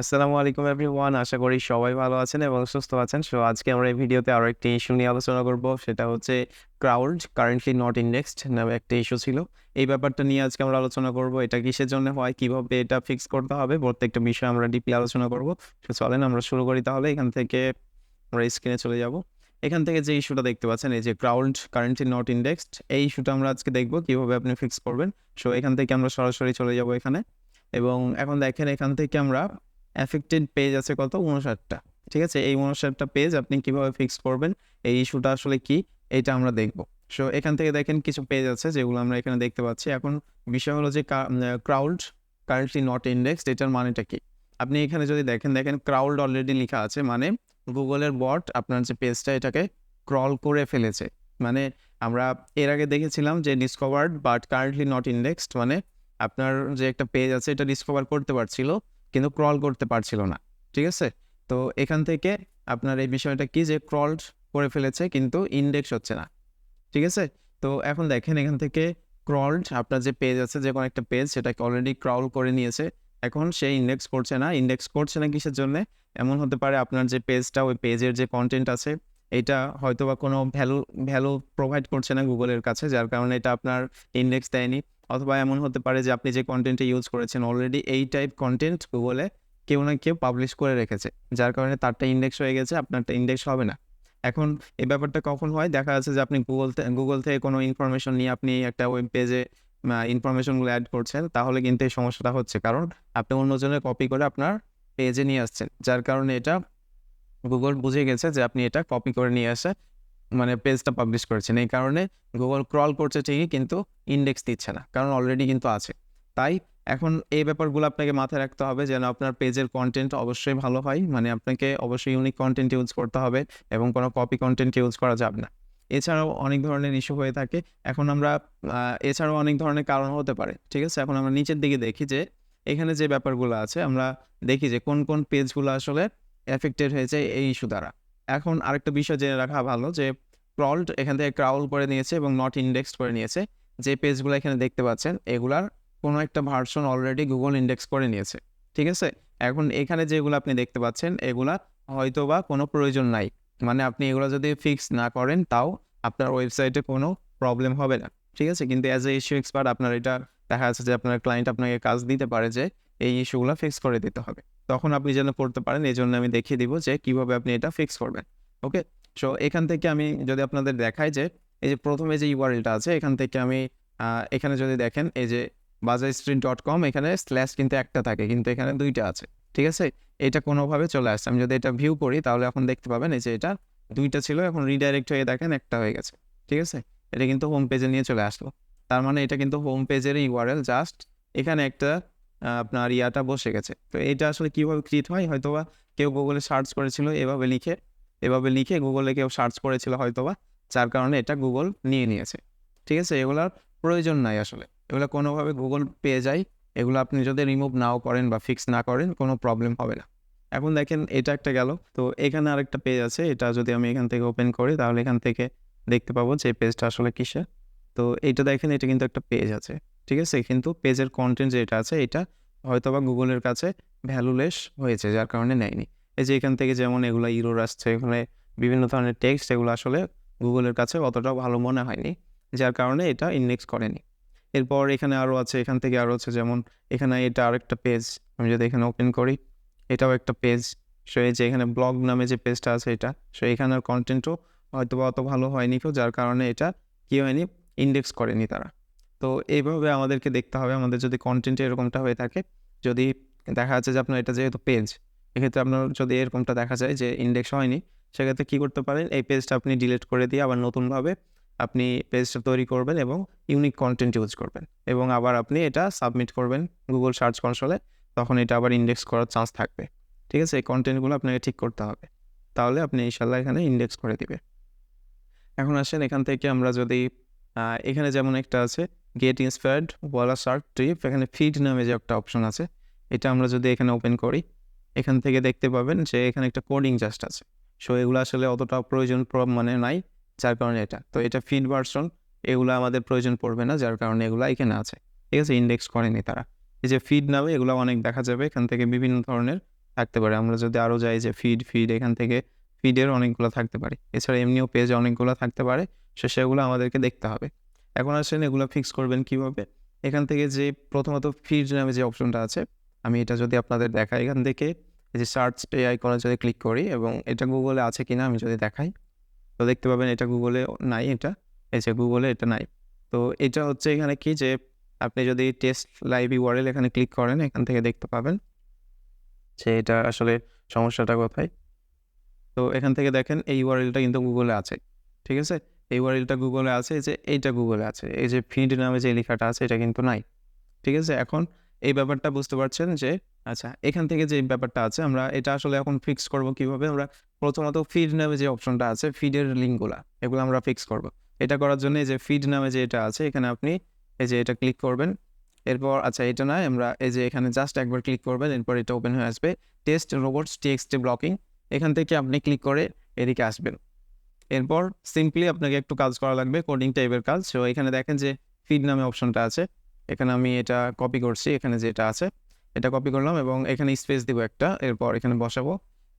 আসসালামু আলাইকুম এভরিওয়ান। আশা করি সবাই ভালো আছেন এবং সুস্থ আছেন। সো আজকে আমরা এই ভিডিওতে আরো একটি ইস্যু নিয়ে আলোচনা করব। সেটা হচ্ছে ক্রাউড কারেন্টলি নট ইন্ডেক্সড নামে একটা ইস্যু ছিল। এই ব্যাপারটা নিয়ে আজকে আমরা আলোচনা করব। এটা কিসের জন্য হয়, কিভাবে এটা ফিক্স করতে হবে, প্রত্যেকটা বিষয় আমরা ডিপলি আলোচনা করব। সো চলেন আমরা শুরু করি তাহলে। এখান থেকে আমরা স্ক্রিনে চলে যাব। এখান থেকে যে ইস্যুটা দেখতে পাচ্ছেন, এই যে ক্রাউড কারেন্টলি নট ইন্ডেক্সড, এই ইস্যুটা আমরা আজকে দেখব কিভাবে আপনি ফিক্স করবেন। সো এখান থেকে আমরা সরাসরি চলে যাব এখানে, এবং এখন দেখেন এখান থেকে আমরা অ্যাফেক্টেড পেজ আছে কত, 59টা। ঠিক আছে, এই 59টা পেজ আপনি কিভাবে ফিক্স করবেন, এই ইস্যুটা আসলে কি, এটা আমরা দেখব। সো এখান থেকে দেখেন কিছু পেজ আছে যেগুলো আমরা এখানে দেখতে পাচ্ছি। এখন বিষয় হলো যে ক্রাউড কারেন্টলি নট ইন্ডেক্সড, এটার মানেটা কি। আপনি এখানে যদি দেখেন ক্রাউড অলরেডি লেখা আছে, মানে গুগলের বট আপনার যে পেজটা এটাকে ক্রল করে ফেলেছে। মানে আমরা এর আগে দেখেছিলাম যে discovered but currently not indexed, মানে আপনার যে একটা পেজ আছে এটা ডিসকভার করতে পারছিল কিন্তু ক্রল করতে পারছিল না। ঠিক আছে, তো এখান থেকে আপনার এই বিষয়টা কি, যে ক্রল করে ফেলেছে কিন্তু ইন্ডেক্স হচ্ছে না। ঠিক আছে, তো এখন দেখেন এখান থেকে ক্রলড আপনার যে পেজ আছে, যে কোনো একটা পেজ সেটাকে অলরেডি ক্রাউল করে নিয়েছে। এখন সে ইন্ডেক্স করছে না। ইন্ডেক্স করছে না কিসের জন্য? এমন হতে পারে আপনার যে পেজটা, ওই পেজের যে কন্টেন্ট আছে এটা হয়তো বা কোনো ভ্যালু প্রোভাইড করছে না গুগলের কাছে, যার কারণে এটা আপনার ইন্ডেক্স দেয়নি। অথবা এমন হতে পারে যে আপনি যে কন্টেন্টটা ইউজ করেছেন অলরেডি এই টাইপ কন্টেন্ট গুগলে কেউ না কেউ পাবলিশ করে রেখেছে, যার কারণে তারটা ইন্ডেক্স হয়ে গেছে, আপনারটা ইন্ডেক্স হবে না। এখন এই ব্যাপারটা কখন হয়? দেখা যাচ্ছে যে আপনি গুগল থেকে কোনো ইনফরমেশন নিয়ে আপনি একটা ওয়েব পেজে ইনফরমেশনগুলো অ্যাড করছেন, তাহলে কিন্তু এই সমস্যাটা হচ্ছে, কারণ আপনি অন্যজনের কপি করে আপনার পেজে নিয়ে আসছেন, যার কারণে এটা গুগল বুঝে গেছে যে আপনি এটা কপি করে নিয়ে আসে মানে পেজটা পাবলিশ করেছেন। এই কারণে গুগল ক্রল করছে ঠিকই কিন্তু ইন্ডেক্স দিচ্ছে না, কারণ অলরেডি কিন্তু আছে। তাই এখন এই ব্যাপারগুলো আপনাকে মাথায় রাখতে হবে যেন আপনার পেজের কন্টেন্ট অবশ্যই ভালো হয়, মানে আপনাকে অবশ্যই ইউনিক কন্টেন্ট ইউজ করতে হবে এবং কোনো কপি কন্টেন্ট ইউজ করা যাবে না। এছাড়াও অনেক ধরনের ইস্যু হয়ে থাকে। এখন আমরা এছাড়াও অনেক ধরনের কারণ হতে পারে। ঠিক আছে, এখন আমরা নিচের দিকে দেখি যে এখানে যে ব্যাপারগুলো আছে, আমরা দেখি যে কোন কোন পেজগুলো আসলে এফেক্টেড হয়েছে এই ইস্যু দ্বারা। এখন আরেকটা বিষয় জেনে রাখা ভালো যে ক্রলড এখান থেকে ক্রাউল করে নিয়েছে এবং নট ইন্ডেক্সড করে নিয়েছে। যে পেজগুলো এখানে দেখতে পাচ্ছেন এগুলার কোনো একটা ভার্সন অলরেডি গুগল ইন্ডেক্স করে নিয়েছে। ঠিক আছে, এখন এখানে যেগুলো আপনি দেখতে পাচ্ছেন এগুলা হয়তোবা কোনো প্রয়োজন নাই, মানে আপনি এগুলো যদি ফিক্স না করেন তাও আপনার ওয়েবসাইটে কোনো প্রবলেম হবে না। ঠিক আছে, কিন্তু অ্যাজ এ ইস্যু এক্সপার্ট আপনার এটা দেখা যাচ্ছে যে আপনার ক্লায়েন্ট আপনাকে কাজ দিতে পারে যে এই ইস্যুগুলো ফিক্স করে দিতে হবে, তখন আপনি যেন করতে পারেন। এই জন্য আমি দেখিয়ে দিব যে কিভাবে আপনি এটা ফিক্স করবেন। ওকে, সো এখান থেকে আমি যদি আপনাদের দেখাই যে এই যে প্রথমে যে ইউআরএলটা আছে এখান থেকে আমি এখানে যদি দেখেন এই যে bazaarstreet.com, এখানে স্ল্যাশ কিন্তু একটা থাকে কিন্তু এখানে দুইটা আছে। ঠিক আছে, এটা কোনোভাবে চলে আসছে। আমি যদি এটা ভিউ করি তাহলে এখন দেখতে পাবেন এই যে এটা দুইটা ছিল, এখন রিডাইরেক্ট হয়ে দেখেন একটা হয়ে গেছে। ঠিক আছে, এটা কিন্তু হোম পেজে নিয়ে চলে আসলো। তার মানে এটা কিন্তু হোম পেজের ইউআরএল, জাস্ট এখানে একটা আপনার ইয়াটা বসে গেছে। তো এটা আসলে কীভাবে ক্রিয়েট হয়, হয়তোবা কেউ গুগলে সার্চ করেছিল এভাবে লিখে গুগলে কেউ সার্চ করেছিল হয়তোবা, যার কারণে এটা গুগল নিয়ে নিয়েছে। ঠিক আছে, এগুলোর প্রয়োজন নাই আসলে, এগুলো কোনোভাবে গুগল পেয়ে যায়। এগুলো আপনি যদি রিমুভ নাও করেন বা ফিক্স না করেন কোনো প্রবলেম হবে না। এখন দেখেন এটা একটা গেল, তো এখানে আরেকটা পেজ আছে, এটা যদি আমি এখান থেকে ওপেন করি তাহলে এখান থেকে দেখতে পাবো যে পেজটা আসলে কিসের। তো এইটা দেখেন, এটা কিন্তু একটা পেজ আছে। ঠিক আছে, কিন্তু পেজের কন্টেন্ট যেটা আছে এটা হয়তোবা গুগলের কাছে ভ্যালুলেস হয়েছে, যার কারণে নেয়নি। এই যে এখান থেকে যেমন এগুলো ইরর আসছে, এখানে বিভিন্ন ধরনের টেক্সট, এগুলো আসলে গুগলের কাছে অতটাও ভালো মনে হয়নি, যার কারণে এটা ইন্ডেক্স করেনি। এরপর এখানে আরও আছে, এখান থেকে আরও আছে, যেমন এখানে এটা আরেকটা পেজ, আমি যদি এখানে ওপেন করি এটাও একটা পেজ। সো এই যে এখানে ব্লগ নামে যে পেজটা আছে এটা, সো এখানের কন্টেন্টও হয়তোবা অত ভালো হয়নি কেউ, যার কারণে এটা কী হয়নি, ইন্ডেক্স করেনি তারা। তো এইভাবে আমাদেরকে দেখতে হবে, আমাদের যদি কন্টেন্টে এরকমটা হয়ে থাকে, যদি দেখা যাচ্ছে যে আপনার এটা যেহেতু পেজ, এক্ষেত্রে আপনার যদি এরকমটা দেখা যায় যে ইন্ডেক্স হয়নি, সেক্ষেত্রে কী করতে পারেন, এই পেজটা আপনি ডিলিট করে দিয়ে আবার নতুনভাবে আপনি পেজটা তৈরি করবেন এবং ইউনিক কন্টেন্ট ইউজ করবেন এবং আবার আপনি এটা সাবমিট করবেন গুগল সার্চ কনসোলে, তখন এটা আবার ইন্ডেক্স করার চান্স থাকবে। ঠিক আছে, এই কন্টেন্টগুলো আপনাকে ঠিক করতে হবে, তাহলে আপনি ইনশাল্লাহ এখানে ইন্ডেক্স করে দিবে। এখন আসেন এখান থেকে আমরা যদি এখানে যেমন একটা আছে গেট ইন্সপায়ার্ড ওয়ালা শার্ক ট্রিপ, এখানে ফিড নামে যে একটা অপশন আছে, এটা আমরা যদি এখানে ওপেন করি এখান থেকে দেখতে পাবেন যে এখানে একটা কোডিং জাস্ট আছে। সো এগুলো আসলে অতটা প্রয়োজন মানে নাই, যার কারণে এটা ফিড ভার্সন, এগুলো আমাদের প্রয়োজন পড়বে না, যার কারণে এগুলো এখানে আছে। ঠিক আছে, ইন্ডেক্স করেনি তারা। এই যে ফিড নামে এগুলো অনেক দেখা যাবে, এখান থেকে বিভিন্ন ধরনের থাকতে পারে। আমরা যদি আরও যাই যে ফিড এখান থেকে ফিডের অনেকগুলো থাকতে পারে। এছাড়া এমনিও পেজে অনেকগুলো থাকতে পারে। সেগুলো আমাদেরকে দেখতে হবে। এখন আসেন এগুলো ফিক্স করবেন কিভাবে? এখান থেকে যে প্রথমত ফিড নামে যে অপশনটা আছে, আমি এটা যদি আপনাদের দেখাই, এখান থেকে এই যে সার্চ আইকনে যদি ক্লিক করি এবং এটা গুগলে আছে কিনা আমি যদি দেখাই, তো দেখতে পাবেন এটা গুগলে নাই। এই যে গুগলে এটা নাই। তো এটা হচ্ছে এখানে কি যে আপনি যদি টেস্ট লাইভ ইউআরএল এখানে ক্লিক করেন, এখান থেকে দেখতে পাবেন যে এটা আসলে সমস্যাটা কোথায়। তো এখান থেকে দেখেন এই ইউআরএলটা কিন্তু গুগলে আছে। ঠিক আছে? এই ইউআরএলটা গুগলে আছে, যে এইটা গুগলে আছে। এই যে ফিড নামে যে লেখাটা আছে এটা কিন্তু নাই। ঠিক আছে? এখন এই ব্যাপারটা বুঝতে পারছেন যে আচ্ছা, এখান থেকে যে ব্যাপারটা আছে আমরা এটা আসলে এখন ফিক্স করব কিভাবে? আমরা প্রথমত ফিড নামে যে অপশনটা আছে, ফিডের লিঙ্কগুলা এগুলো আমরা ফিক্স করব। এটা করার জন্য এই যে ফিড নামে যে এটা আছে, এখানে আপনি এই যে এটা ক্লিক করবেন। এরপর আচ্ছা এটা নয়, আমরা এই যে এখানে জাস্ট একবার ক্লিক করবেন, এরপর এটা ওপেন হয়ে আসবে। টেস্ট রোবটস টিএক্সটি ব্লকিং, এখান থেকে আপনি ক্লিক করে এদিকে আসবেন। এরপর সিম্পলি আপনাকে একটু কাজ করা লাগবে, কোডিং টাইপের কাজ। সো এখানে দেখেন যে ফিড নামে অপশনটা আছে, এখানে আমি এটা কপি করছি, এখানে যেটা আছে এটা কপি করলাম এবং এখানে স্পেস দিব একটা, এরপর এখানে বসাবো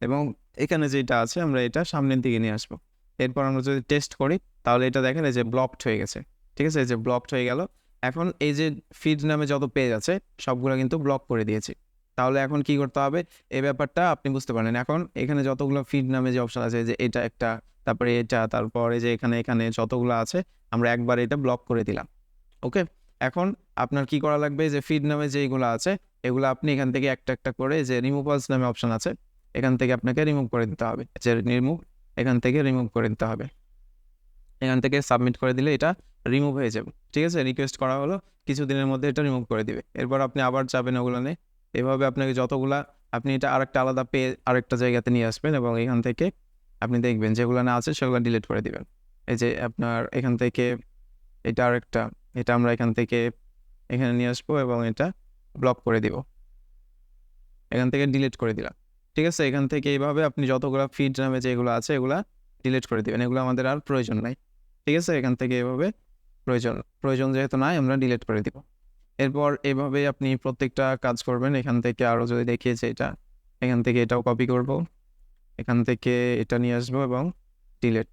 এবং এখানে যেটা আছে আমরা এটা সামনের দিকে নিয়ে আসবো। এরপর আমরা যদি টেস্ট করি তাহলে এটা দেখেন এই যে ব্লকড হয়ে গেছে। ঠিক আছে? এই যে ব্লকড হয়ে গেল। এখন এই যে ফিড নামে যত পেজ আছে সবগুলো কিন্তু ব্লক করে দিয়েছি। তাহলে এখন কি করতে হবে এই ব্যাপারটা আপনি বুঝতে পারেন। এখন এখানে যতগুলো ফিড নামে যে অপশন আছে, যে এটা একটা, তারপরে এটা, তারপরে যে এখানে যতগুলো আছে আমরা একবার এটা ব্লক করে দিলাম। ওকে, এখন আপনার কি করা লাগবে, যে ফিড নামে যেগুলো আছে এগুলো আপনি এখান থেকে একটা একটা করে, যে রিমুভালস নামে অপশন আছে এখান থেকে আপনাকে রিমুভ করে দিতে হবে। যে এখান থেকে রিমুভ করে দিতে হবে। এখান থেকে সাবমিট করে দিলে এটা রিমুভ হয়ে যাবে। ঠিক আছে? রিকোয়েস্ট করা হলো, কিছুদিনের মধ্যে এটা রিমুভ করে দিবে। এরপর আপনি আবার যাবেন ওগুলো নিয়ে, এভাবে আপনাকে যতগুলা, আপনি এটা আরেকটা আলাদা আরেকটা জায়গাতে নিয়ে আসবেন এবং এখান থেকে আপনি দেখবেন যেগুলো না আছে সেগুলো ডিলিট করে দিবেন। এই যে আপনার এখান থেকে এটা আরেকটা, এটা আমরা এখান থেকে এখানে নিয়ে আসবো এবং এটা ব্লক করে দিব, এখান থেকে ডিলিট করে দিলাম। ঠিক আছে? এখান থেকে এইভাবে আপনি যতগুলো ফিড নামে যেগুলো আছে এগুলা ডিলিট করে দিবেন, এগুলো আমাদের আর প্রয়োজন নাই। ঠিক আছে? এখান থেকে এভাবে প্রয়োজন যেহেতু নাই আমরা ডিলিট করে দিব। এরপর এভাবে আপনি প্রত্যেকটা কাজ করবেন। এখান থেকে আরও যদি দেখিয়েছে এটা, এখান থেকে এটাও কপি করব, এখান থেকে এটা নিয়ে আসবো এবং ডিলিট।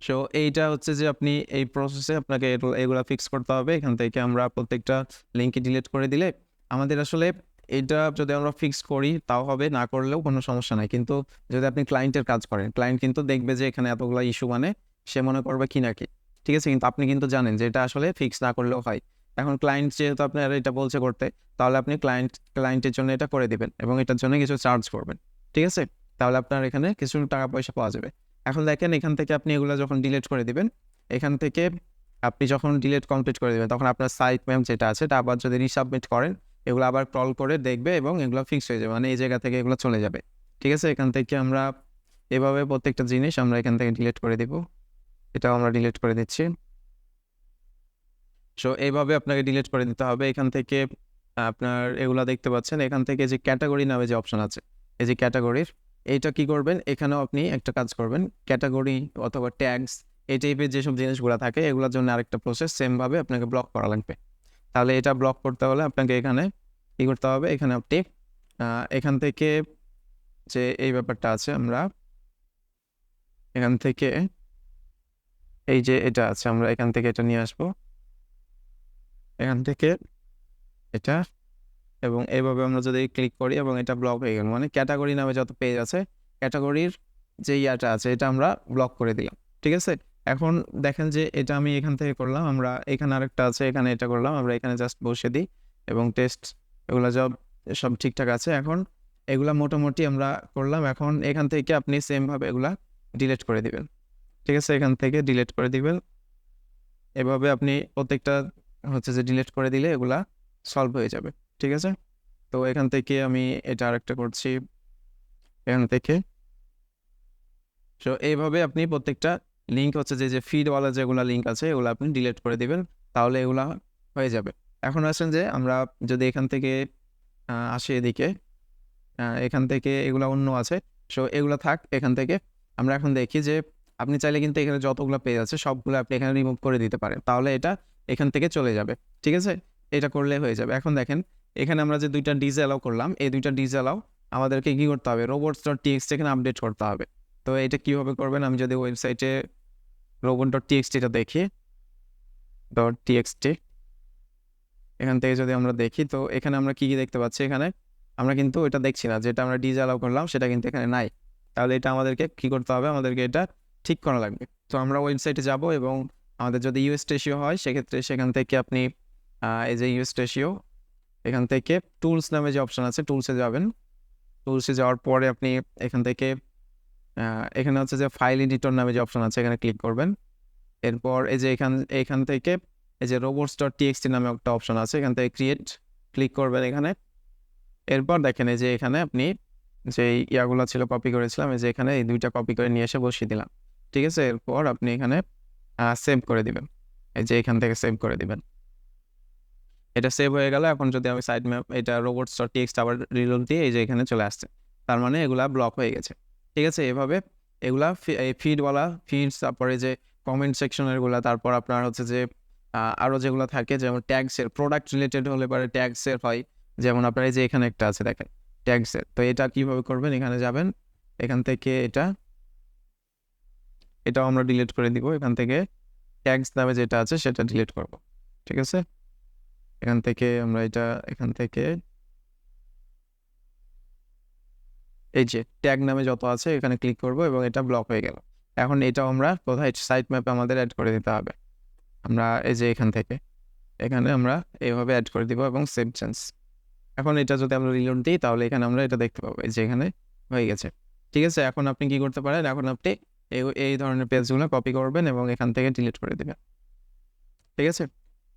সো এইটা হচ্ছে যে আপনি এই প্রসেসে আপনাকে এগুলা ফিক্স করতে হবে। এখান থেকে আমরা প্রত্যেকটা লিঙ্কই ডিলিট করে দিলে আমাদের আসলে এটা যদি আমরা ফিক্স করি তাও হবে, না করলেও কোনো সমস্যা নাই। কিন্তু যদি আপনি ক্লায়েন্টের কাজ করেন, ক্লায়েন্ট কিন্তু দেখবে যে এখানে এতগুলো ইস্যু, মানে সে মনে করবে কি না কি। ঠিক আছে? কিন্তু আপনি কিন্তু জানেন যে এটা আসলে ফিক্স না করলেও হয়। এখন ক্লায়েন্ট যেহেতু আপনার এটা বলছে করতে, তাহলে আপনি ক্লায়েন্টের জন্য এটা করে দিবেন এবং এটার জন্য কিছু চার্জ করবেন। ঠিক আছে? তাহলে আপনার এখানে কিছু টাকা পয়সা পাওয়া যাবে। এখন দেখেন এখান থেকে আপনি এগুলো যখন ডিলিট করে দিবেন, এখান থেকে আপনি যখন ডিলিট কমপ্লিট করে দিবেন তখন আপনার সাইট ম্যাপ যেটা আছে এটা আবার যদি রিসাবমিট করেন, এগুলো আবার ক্রল করে দেখবে এবং এগুলো ফিক্স হয়ে যাবে, মানে এই জায়গা থেকে এগুলো চলে যাবে। ঠিক আছে? এখান থেকে আমরা এভাবে প্রত্যেকটা জিনিস আমরা এখান থেকে ডিলিট করে দিব। এটাও আমরা ডিলিট করে দিচ্ছি। সো এইভাবে আপনাকে ডিলিট করে দিতে হবে। এখান থেকে আপনার এগুলা দেখতে পাচ্ছেন, এখান থেকে যে ক্যাটাগরি নামে যে অপশন আছে, এই যে ক্যাটাগরির, এইটা কি করবেন, এখানেও আপনি একটা কাজ করবেন, ক্যাটাগরি অথবা ট্যাগস এই টাইপের যেসব জিনিসগুলো থাকে এগুলোর জন্য আরেকটা প্রসেস সেমভাবে আপনাকে ব্লক করা লাগবে। তাহলে এটা ব্লক করতে হলে আপনাকে এখানে কী করতে হবে, এখানে আপনি এখান থেকে যে এই ব্যাপারটা আছে আমরা এখান থেকে এই যে এটা আছে আমরা এখান থেকে এটা নিয়ে আসবো, এখান থেকে এটা, এবং এইভাবে আমরা যদি ক্লিক করি এবং এটা ব্লক হয়ে গেল, মানে ক্যাটাগরি নামে যত পেজ আছে ক্যাটাগরির যে ইয়াটা আছে এটা আমরা ব্লক করে দিলাম। ঠিক আছে? এখন দেখেন যে এটা আমি এখান থেকে করলাম, আমরা এখানে আরেকটা আছে এখানে এটা করলাম, আমরা এখানে জাস্ট বসে দিই এবং টেস্ট এগুলো সব ঠিকঠাক আছে। এখন এগুলা মোটামুটি আমরা করলাম। এখন এখান থেকে আপনি সেমভাবে এগুলা ডিলিট করে দিবেন। ঠিক আছে? এখান থেকে ডিলিট করে দিবেন। এভাবে আপনি প্রত্যেকটা হচ্ছে যে ডিলিট করে দিলে এগুলা সলভ হয়ে যাবে। ঠিক আছে? তো এখান থেকে আমি এটা আরেকটা করছি এখান থেকে। সো এইভাবে আপনি প্রত্যেকটা লিঙ্ক হচ্ছে যে ফিডওয়ালা যেগুলো লিঙ্ক আছে এগুলো আপনি ডিলিট করে দিবেন, তাহলে এগুলা হয়ে যাবে। এখন আসেন যে আমরা যদি এখান থেকে আসি এদিকে, এখান থেকে এগুলা অন্য আছে, সো এগুলো থাক। এখান থেকে আমরা এখন দেখি যে আপনি চাইলে কিন্তু এখানে যতগুলো পেজ আছে সবগুলো আপনি এখানে রিমুভ করে দিতে পারেন, তাহলে এটা এখান থেকে চলে যাবে। ঠিক আছে? এটা করলে হয়ে যাবে। এখন দেখেন এখানে আমরা যে দুইটা ডিজ অ্যালাউ করলাম, এই দুইটা ডিজ অ্যালাউ আমাদেরকে কি করতে হবে, robots.txt এখানে আপডেট করতে হবে। তো এটা কিভাবে করবেন, আমি যদি ওয়েবসাইটে robot.txt টা দেখি, .txt এখান থেকে যদি আমরা দেখি, তো এখানে আমরা কি দেখতে পাচ্ছি, এখানে আমরা কিন্তু এটা দেখছি না, যেটা আমরা ডিজ অ্যালাউ করলাম সেটা কিন্তু এখানে নাই। তাহলে এটা আমাদেরকে কি করতে হবে, আমাদেরকে এটা ঠিক করা লাগবে। তো আমরা ওয়েবসাইটে যাব এবং আমাদের যদি ইউএস রেশিও হয় সেক্ষেত্রে সেখান থেকে আপনি এই যে ইউএস রেশিও, এখান থেকে টুলস নামে যে অপশন আছে টুলসে যাবেন। টুলসে যাওয়ার পরে আপনি এখান থেকে এখানে হচ্ছে যে ফাইল এডিটর নামে যে অপশন আছে এখানে ক্লিক করবেন। এরপর এই যে এখান থেকে এই যে robots.txt নামে একটা অপশন আছে, এখান থেকে ক্রিয়েট ক্লিক করবেন এখানে। এরপর দেখেন এই যে এখানে আপনি যে ইয়াগুলো ছিল কপি করেছিলাম, এই যে এখানে এই দুইটা কপি করে নিয়ে এসে বসিয়ে দিলাম, ঠিক আছে। এরপর আপনি এখানে সেভ করে দিবেন, এই যে এখান থেকে সেভ করে দিবেন। এটা সেভ হয়ে গেল। এখন যদি আমি সাইড ম্যাপ এটা robots.txt আবার রিলোড দিয়ে এই যে এখানে চলে আসছে, তার মানে এগুলা ব্লক হয়ে গেছে, ঠিক আছে। এভাবে এগুলা ফিডওয়ালা ফিডস, তারপরে যে কমেন্ট সেকশনেরগুলা, তারপর আপনার হচ্ছে যে আরও যেগুলো থাকে যেমন ট্যাগসের, প্রোডাক্ট রিলেটেড হলে পরে ট্যাগসের হয়, যেমন আপনার এই যে এখানে একটা আছে দেখেন ট্যাগসের। তো এটা কিভাবে করবেন, এখানে যাবেন, এখান থেকে এটাও আমরা ডিলিট করে দিব, এখান থেকে ট্যাগস নামে যেটা আছে সেটা ডিলিট করব, ঠিক আছে। এখান থেকে আমরা এখান থেকে এই যে ট্যাগ নামে যত আছে এখানে ক্লিক করব এবং এটা ব্লক হয়ে গেল। এখন এটাও আমরা কোথায়, সাইট ম্যাপে আমাদের অ্যাড করে দিতে হবে। আমরা এই যে এখানে আমরা এইভাবে অ্যাড করে দিব এবং সেভ চেঞ্জ। এখন এটা যদি আমরা রিলোড দিই তাহলে এখানে আমরা এটা দেখতে পাবো, এই যে এখানে হয়ে গেছে, ঠিক আছে। এখন আপনি কি করতে পারেন, এখন আপনি এই ধরনের পেজগুলো কপি করবেন এবং এখান থেকে ডিলিট করে দেবেন, ঠিক আছে।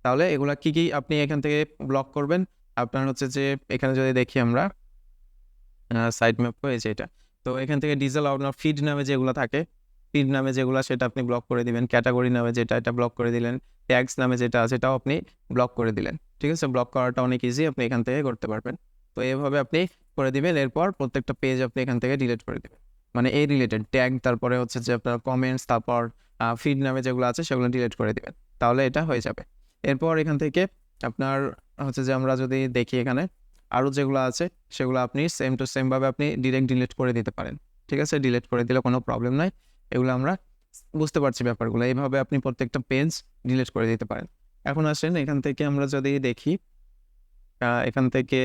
তাহলে এগুলা কি আপনি এখান থেকে ব্লক করবেন, আপনার হচ্ছে যে এখানে যদি দেখি আমরা সাইড ম্যাপ হয়েছে এটা। তো এখান থেকে ডিজেল আপনার ফিড নামে যেগুলো থাকে, ফিড নামে যেগুলো সেটা আপনি ব্লক করে দিবেন, ক্যাটাগরি নামে যেটা এটা ব্লক করে দিলেন, ট্যাগস নামে যেটা আছে সেটাও আপনি ব্লক করে দিলেন, ঠিক আছে। ব্লক করাটা অনেক ইজি, আপনি এখান থেকে করতে পারবেন। তো এইভাবে আপনি করে দিবেন। এরপর প্রত্যেকটা পেজ আপনি এখান থেকে ডিলিট করে দেবেন, মানে এই রিলেটেড ট্যাগ, তারপরে হচ্ছে যে আপনার কমেন্টস, তারপর ফিড নামে যেগুলো আছে সেগুলো ডিলিট করে দিবেন, তাহলে এটা হয়ে যাবে। এরপর এখান থেকে আপনার হচ্ছে যে আমরা যদি দেখি এখানে আরও যেগুলো আছে সেগুলো আপনি সেম টু সেমভাবে আপনি ডিরেক্ট ডিলিট করে দিতে পারেন, ঠিক আছে। ডিলিট করে দিলে কোনো প্রবলেম নাই, এগুলো আমরা বুঝতে পারছি ব্যাপারগুলো। এইভাবে আপনি প্রত্যেকটা পেজ ডিলিট করে দিতে পারেন। এখন আসেন এখান থেকে আমরা যদি দেখি, এখান থেকে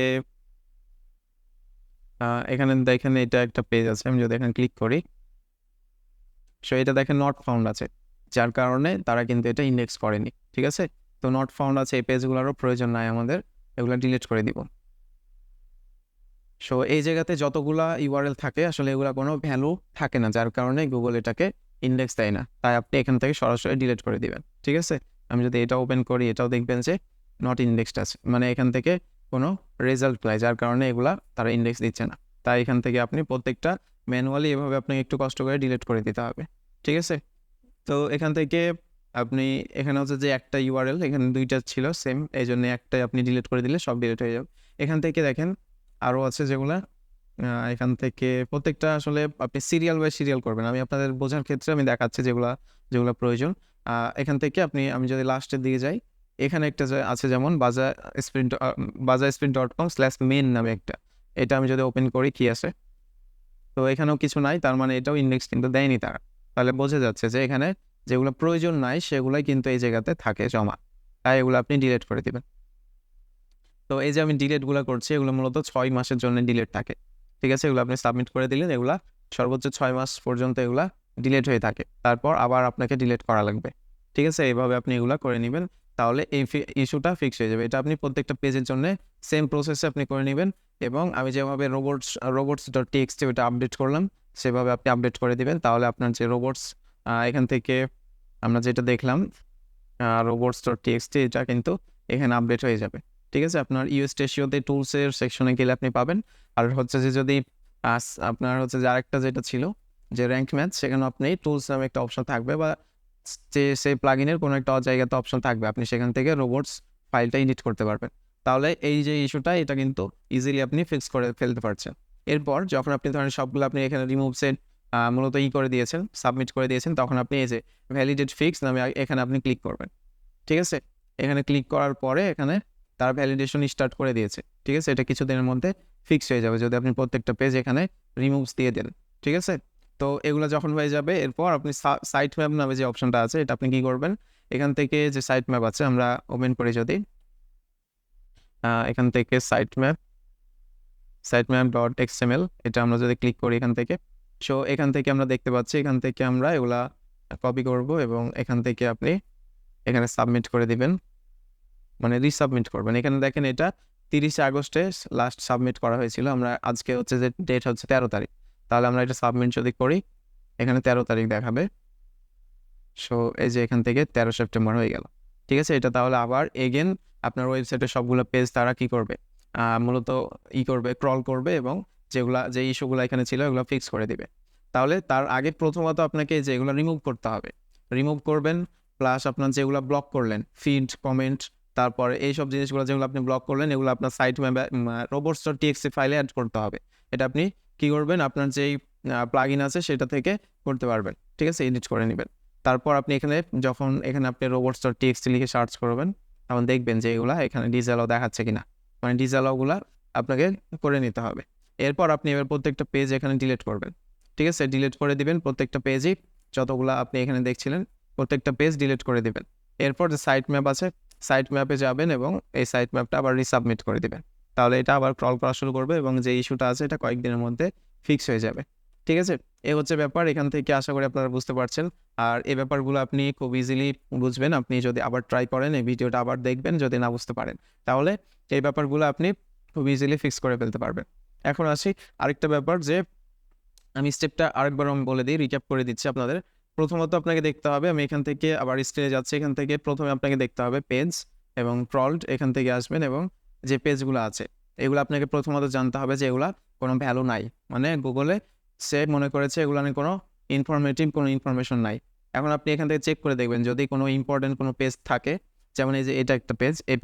এখানে দেখেন এটা একটা পেজ আছে, আমি যদি এখানে ক্লিক করি, সো এটা দেখেন নট ফাউন্ড আছে, যার কারণে তারা কিন্তু এটা ইন্ডেক্স করেনি, ঠিক আছে। তো নট ফাউন্ড আছে, এই পেজগুলোরও প্রয়োজন নাই আমাদের, এগুলো ডিলিট করে দিব। সো এই জায়গাতে যতগুলা ইউআরএল থাকে আসলে এগুলা কোনো ভ্যালু থাকে না, যার কারণে গুগল এটাকে ইন্ডেক্স দেয় না, তাই আপনি এখান থেকে সরাসরি ডিলিট করে দিবেন, ঠিক আছে। আমি যদি এটা ওপেন করি, এটাও দেখবেন যে নট ইন্ডেক্সড আছে, মানে এখান থেকে কোনো রেজাল্ট নাই, যার কারণে এগুলা তারা ইন্ডেক্স দিচ্ছে না। তাই এখান থেকে আপনি প্রত্যেকটা ম্যানুয়ালি এভাবে আপনাকে একটু কষ্ট করে ডিলিট করে দিতে হবে, ঠিক আছে। তো এখান থেকে আপনি এখানে হচ্ছে যে একটা ইউআরএল, এখানে দুইটা ছিল সেম, এই জন্য একটাই আপনি ডিলিট করে দিলে সব ডিলিট হয়ে যাবে। এখান থেকে দেখেন আরও আছে যেগুলা, এখান থেকে প্রত্যেকটা আসলে আপনি সিরিয়াল বাই সিরিয়াল করবেন। আমি আপনাদের বোঝার ক্ষেত্রে আমি দেখাচ্ছি যেগুলো প্রয়োজন। এখান থেকে আমি যদি লাস্টের দিকে যাই, এখানে একটা আছে যেমন bazaarspring.com/main নামে একটা, এটা আমি যদি ওপেন করি কি আছে, তো এখানেও কিছু নাই, তার মানে এটাও ইন্ডেক্স কিন্তু দেয়নি তারা। তাহলে বোঝা যাচ্ছে যে এখানে যেগুলো প্রয়োজন নাই সেগুলাই কিন্তু এই জায়গাতে থাকে জমা, তাই এগুলো আপনি ডিলিট করে দিবেন। তো এই যে আমি ডিলিটগুলো করছি এগুলো মূলত 6 মাসের জন্য ডিলিট থাকে, ঠিক আছে। এগুলো আপনি সাবমিট করে দিলেন, এগুলা সর্বোচ্চ 6 মাস পর্যন্ত এগুলা ডিলিট হয়ে থাকে, তারপর আবার আপনাকে ডিলিট করা লাগবে, ঠিক আছে। এইভাবে আপনি এগুলা করে নেবেন, তাহলে এই ইস্যুটা ফিক্স হয়ে যাবে। এটা আপনি প্রত্যেকটা পেজের জন্য সেম প্রসেসে আপনি করে নেবেন, এবং আমি যেভাবে robots.txt ওটা আপডেট করলাম সেভাবে আপনি আপডেট করে দিবেন, তাহলে আপনার যে রোবটস এখান থেকে আমরা যেটা দেখলাম robots.txt এটা কিন্তু এখানে আপডেট হয়ে যাবে, ঠিক আছে। আপনার ইউএস রেশিওতে টুলসের সেকশনে গেলে আপনি পাবেন। আর হচ্ছে যে যদি আপনার হচ্ছে যে আরেকটা যেটা ছিল যে র্যাঙ্ক ম্যাচ, সেখানে আপনি টুলস নামে একটা অপশন থাকবে, বা যে সেই প্লাগইনের কোনো একটা জায়গাতে অপশন থাকবে, আপনি সেখান থেকে রোবটস ফাইলটা এডিট করতে পারবেন। তাহলে এই যে ইস্যুটা এটা কিন্তু ইজিলি আপনি ফিক্স করে ফেলতে পারছেন। এরপর যখন আপনি ধরেন সবগুলো আপনি এখানে রিমুভ সেট মূলত করে দিয়েছেন, সাবমিট করে দিয়েছেন, তখন আপনি এই যে ভ্যালিডেট ফিক্স নামে এখানে আপনি ক্লিক করবেন, ঠিক আছে। এখানে ক্লিক করার পরে এখানে তার ভ্যালিডেশন স্টার্ট করে দিয়েছে, ঠিক আছে। এটা কিছুদিনের মধ্যে ফিক্স হয়ে যাবে যদি আপনি প্রত্যেকটা পেজ এখানে রিমুভস দিয়ে দেন, ঠিক আছে। তো এগুলো যখন হয়ে যাবে এরপর আপনি সাইট ম্যাপ নামে যে অপশনটা আছে এটা আপনি কি করবেন, এখান থেকে যে সাইট ম্যাপ আছে আমরা ওপেন করি যদি, এখান থেকে সাইট ম্যাপ ডট এক্সএমএল এটা আমরা যদি ক্লিক করি এখান থেকে, সো এখান থেকে আমরা দেখতে পাচ্ছি এখান থেকে আমরা এগুলা কপি করব এবং এখান থেকে আপনি এখানে সাবমিট করে দিবেন, মানে রিসাবমিট করবেন। এখানে দেখেন এটা 30 আগস্টে লাস্ট সাবমিট করা হয়েছিল, আমরা আজকে হচ্ছে যে ডেট হচ্ছে 13 তারিখ, তাহলে আমরা এটা সাবমিট যদি করি এখানে 13 তারিখ দেখাবে। সো এই যে এখান থেকে 13 সেপ্টেম্বর হয়ে গেল, ঠিক আছে। এটা তাহলে আবার এগেন আপনার ওয়েবসাইটে সবগুলো পেজ তারা কি করবে, মূলত করবে, ক্রল করবে এবং যে ইস্যুগুলো এখানে ছিল এগুলো ফিক্স করে দিবে। তাহলে তার আগে প্রথমত আপনাকে যেগুলো রিমুভ করতে হবে, রিমুভ করবেন, প্লাস আপনার যেগুলো ব্লক করলেন ফিড, কমেন্ট, তারপরে এইসব জিনিসগুলো যেগুলো আপনি ব্লক করলেন এগুলো আপনার সাইট ম্যাপে robots.txt ফাইলে অ্যাড করতে হবে। এটা আপনি কি করবেন, আপনার যেই প্লাগইন আছে সেটা থেকে করতে পারবেন, ঠিক আছে, এডিট করে নেবেন। তারপর আপনি যখন এখানে আপনি robots.txt লিখে সার্চ করবেন তখন দেখবেন যে এগুলা এখানে ডিসঅ্যালাউ দেখাচ্ছে কিনা, মানে ডিসঅ্যালাউগুলা আপনাকে করে নিতে হবে। এরপর আপনি এবার প্রত্যেকটা পেজ এখানে ডিলিট করবেন, ঠিক আছে, ডিলিট করে দিবেন প্রত্যেকটা পেজই, যতগুলো আপনি এখানে দেখছিলেন প্রত্যেকটা পেজ ডিলিট করে দিবেন। এরপর যে সাইট ম্যাপ আছে সাইট ম্যাপে যাবেন এবং এই সাইট ম্যাপটা আবার রিসাবমিট করে দিবেন, তাহলে এটা আবার ক্রল করা শুরু করবে এবং যে ইস্যুটা আছে এটা কয়েকদিনের মধ্যে ফিক্স হয়ে যাবে, ঠিক আছে। এই হচ্ছে ব্যাপার, এখান থেকে আশা করি আপনারা বুঝতে পারছেন। আর এই ব্যাপারগুলো আপনি খুব ইজিলি বুঝবেন আপনি যদি আবার ট্রাই করেন, এই ভিডিওটা আবার দেখবেন, যদি না বুঝতে পারেন তাহলে এই ব্যাপারগুলো আপনি খুব ইজিলি ফিক্স করে ফেলতে পারবেন। এখন আসি আরেকটা ব্যাপার, যে আমি স্টেপটা আরেকবার আমি বলে দিই, রিক্যাপ করে দিচ্ছি আপনাদের। প্রথমত আপনাকে দেখতে হবে, আমি এখান থেকে আবার স্ক্রিনে যাচ্ছি, এখান থেকে প্রথমে আপনাকে দেখতে হবে পেজ এবং ক্রলড, এখান থেকে আসবেন এবং যে পেজগুলো আছে এগুলো আপনাকে প্রথমত জানতে হবে যে এগুলা কোনো ভ্যালু নাই, মানে গুগলে সে মনে করেছে এগুলো নিয়ে কোনো কোনো ইনফরমেশন নাই। এখন আপনি এখান থেকে চেক করে দেখবেন যদি কোনো ইম্পর্টেন্ট কোনো পেজ থাকে, যেমন এই যে এটা একটা পেজ, এই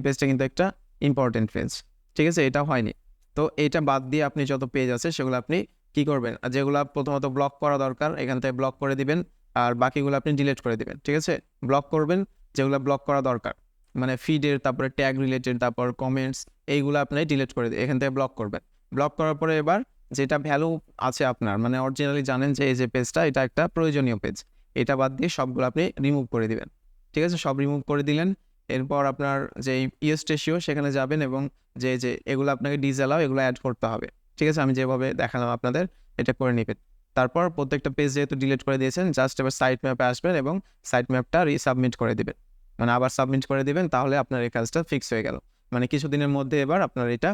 পেজটা কিন্তু একটা ইম্পর্টেন্ট পেজ, ঠিক আছে, এটা হয়নি। তো এইটা বাদ দিয়ে আপনি যত পেজ আছে সেগুলো আপনি কি করবেন, যেগুলো প্রথমত ব্লক করা দরকার এখান থেকে ব্লক করে দিবেন, আর বাকিগুলো আপনি ডিলিট করে দিবেন, ঠিক আছে। ব্লক করবেন যেগুলো ব্লক করা দরকার, মানে ফিডের, তারপরে ট্যাগ রিলেটেড, তারপর কমেন্টস, এইগুলো আপনি ডিলিট করে দিয়ে এখান থেকে ব্লক করবেন। ব্লক করার পরে এবার যেটা ভ্যালু আছে আপনার, মানে অরিজিনালি জানেন যে এই যে পেজটা এটা একটা প্রয়োজনীয় পেজ, এটা বাদ দিয়ে সবগুলো আপনি রিমুভ করে দিবেন, ঠিক আছে। সব রিমুভ করে দিলেন, এরপর আপনার যে ইউএস রেশিও সেখানে যাবেন এবং যে এগুলো আপনাকে ডিসঅ্যালাউ এগুলো অ্যাড করতে হবে, ঠিক আছে, আমি যেভাবে দেখালাম আপনাদের এটা করে নেবেন। তারপর প্রত্যেকটা পেজ যেহেতু ডিলিট করে দিয়েছেন জাস্ট এবার সাইট ম্যাপে আসবেন এবং সাইট ম্যাপটা রিসাবমিট করে দিবেন, মানে আবার সাবমিট করে দিবেন, তাহলে আপনার এই কাজটা ফিক্স হয়ে গেল। মানে কিছুদিনের মধ্যে এবার আপনার এটা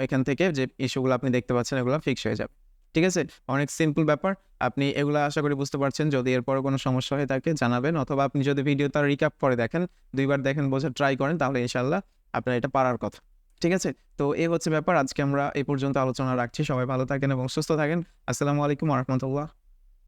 এখান থেকে যে ইস্যুগুলো আপনি দেখতে পাচ্ছেন এগুলো ফিক্স হয়ে যাবে, ঠিক আছে। অনেক সিম্পল ব্যাপার, আপনি এগুলো আশা করি বুঝতে পারছেন। যদি এরপরে কোনো সমস্যা হয়ে থাকে জানাবেন, অথবা আপনি যদি ভিডিওটা রিক্যাপ করে দেখেন, 2বার দেখেন, বোঝার ট্রাই করেন, তাহলে ইনশাল্লাহ আপনার এটা পারার কথা, ঠিক আছে। তো এই হচ্ছে ব্যাপার, আজকে আমরা এই পর্যন্ত আলোচনা রাখছি। সবাই ভালো থাকেন এবং সুস্থ থাকেন। আসসালামু আলাইকুম ওয়া রাহমাতুল্লাহ।